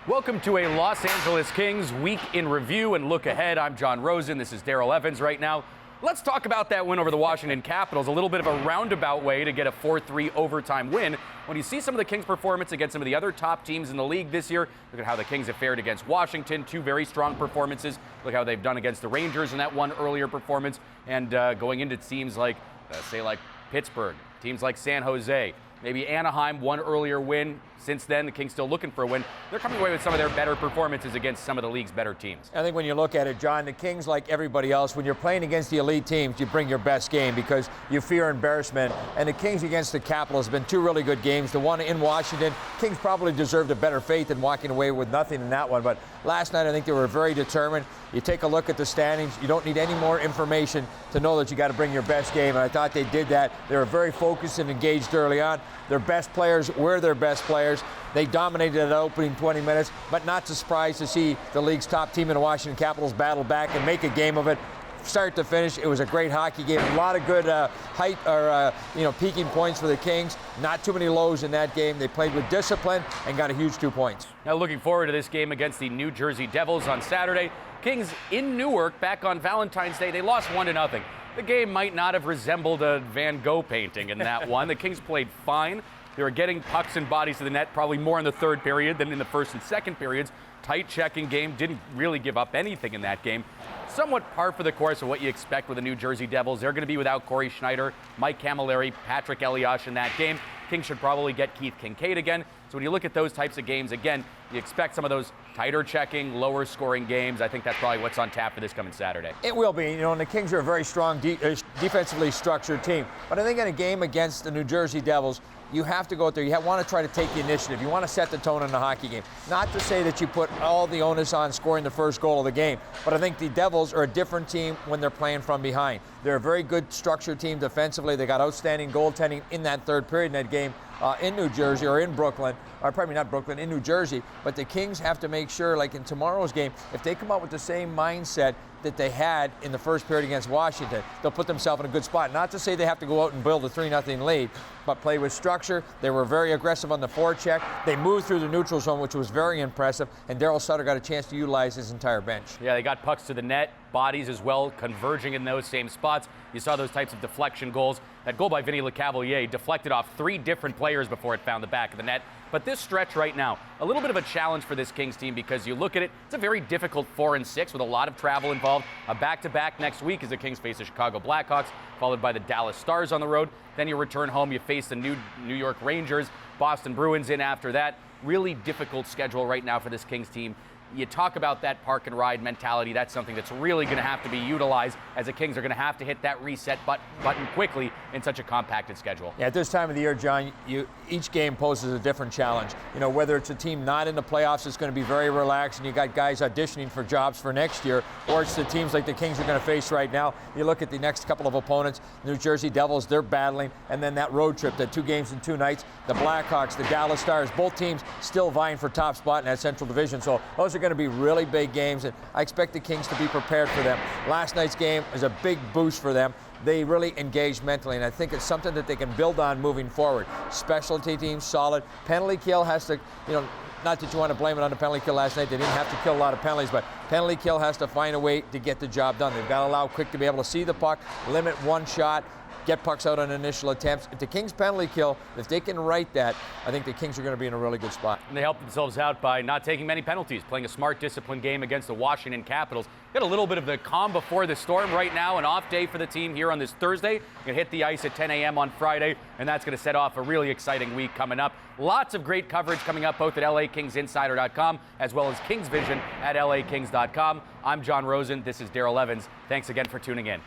Welcome to a Los Angeles Kings week in review and look ahead. I'm John Rosen. This is Daryl Evans right now. Let's talk about that win over the Washington Capitals. A little bit of a roundabout way to get a 4-3 overtime win. When you see some of the Kings' performance against some of the other top teams in the league this year, look at how the Kings have fared against Washington. Two very strong performances. Look how they've done against the Rangers in that one earlier performance. And going into teams like, like Pittsburgh, teams like San Jose, maybe Anaheim, one earlier win. Since then, the Kings still looking for a win. They're coming away with some of their better performances against some of the league's better teams. I think when you look at it, John, the Kings, like everybody else, when you're playing against the elite teams, you bring your best game because you fear embarrassment. And the Kings against the Capitals have been two really good games. The one in Washington, Kings probably deserved a better fate than walking away with nothing in that one. But last night, I think they were very determined. You take a look at the standings. You don't need any more information to know that you got to bring your best game. And I thought they did that. They were very focused and engaged early on. Their best players were their best players. They dominated the opening 20 minutes, but not surprised to see the league's top team in the Washington Capitals battle back and make a game of it. Start to finish, it was a great hockey game. A lot of good peaking points for the Kings. Not too many lows in that game. They played with discipline and got a huge 2 points. Now looking forward to this game against the New Jersey Devils on Saturday. Kings in Newark back on Valentine's Day. They lost 1-0. The game might not have resembled a Van Gogh painting in that one. The Kings played fine. They were getting pucks and bodies to the net probably more in the third period than in the first and second periods. Tight checking game, didn't really give up anything in that game. Somewhat par for the course of what you expect with the New Jersey Devils. They're going to be without Corey Schneider, Mike Camilleri, Patrick Elias in that game. Kings should probably get Keith Kincaid again. So when you look at those types of games, again, you expect some of those tighter checking, lower scoring games. I think that's probably what's on tap for this coming Saturday. It will be. And the Kings are a very strong defensively structured team. But I think in a game against the New Jersey Devils, you have to go out there. You want to try to take the initiative. You want to set the tone in the hockey game. Not to say that you put all the onus on scoring the first goal of the game, but I think the Devils are a different team when they're playing from behind. They're a very good structured team defensively. They got outstanding goaltending in that third period in that game in New Jersey or in Brooklyn, or probably not Brooklyn, in New Jersey. But the Kings have to make sure, like in tomorrow's game, if they come out with the same mindset that they had in the first period against Washington, they'll put themselves in a good spot. Not to say they have to go out and build a 3-0 lead, but play with structure. They were very aggressive on the forecheck. They moved through the neutral zone, which was very impressive, and Daryl Sutter got a chance to utilize his entire bench. Yeah, they got pucks to the net, bodies as well, converging in those same spots. You saw those types of deflection goals. That goal by Vinny Lecavalier deflected off 3 different players before it found the back of the net. But this stretch right now, a little bit of a challenge for this Kings team because you look at it, it's a very difficult 4-6 with a lot of travel involved. A back-to-back next week as the Kings face the Chicago Blackhawks, followed by the Dallas Stars on the road. Then you return home, you face the New York Rangers, Boston Bruins in after that. Really difficult schedule right now for this Kings team. You talk about that park and ride mentality. That's something that's really going to have to be utilized as the Kings are going to have to hit that reset button quickly in such a compacted schedule. Yeah, at this time of the year, John, each game poses a different challenge. Whether it's a team not in the playoffs, it's going to be very relaxed, and you got guys auditioning for jobs for next year, or it's the teams like the Kings are going to face right now. You look at the next couple of opponents, New Jersey Devils, they're battling, and then that road trip, the 2 games in 2 nights, the Blackhawks, the Dallas Stars, both teams still vying for top spot in that Central Division. So those are going to be really big games, and I expect the Kings to be prepared for them. Last night's game was a big boost for them. They really engaged mentally, and I think it's something that they can build on moving forward. Specialty teams, solid. Penalty kill has to, not that you want to blame it on the penalty kill last night. They didn't have to kill a lot of penalties, but penalty kill has to find a way to get the job done. They've got to allow Quick to be able to see the puck, limit one shot, get pucks out on initial attempts. If the Kings penalty kill, if they can right that, I think the Kings are going to be in a really good spot. And they helped themselves out by not taking many penalties, playing a smart, disciplined game against the Washington Capitals. Got a little bit of the calm before the storm right now, an off day for the team here on this Thursday. Going to hit the ice at 10 a.m. on Friday, and that's going to set off a really exciting week coming up. Lots of great coverage coming up both at LAKingsInsider.com as well as Kings Vision at LAKings.com. I'm John Rosen. This is Daryl Evans. Thanks again for tuning in.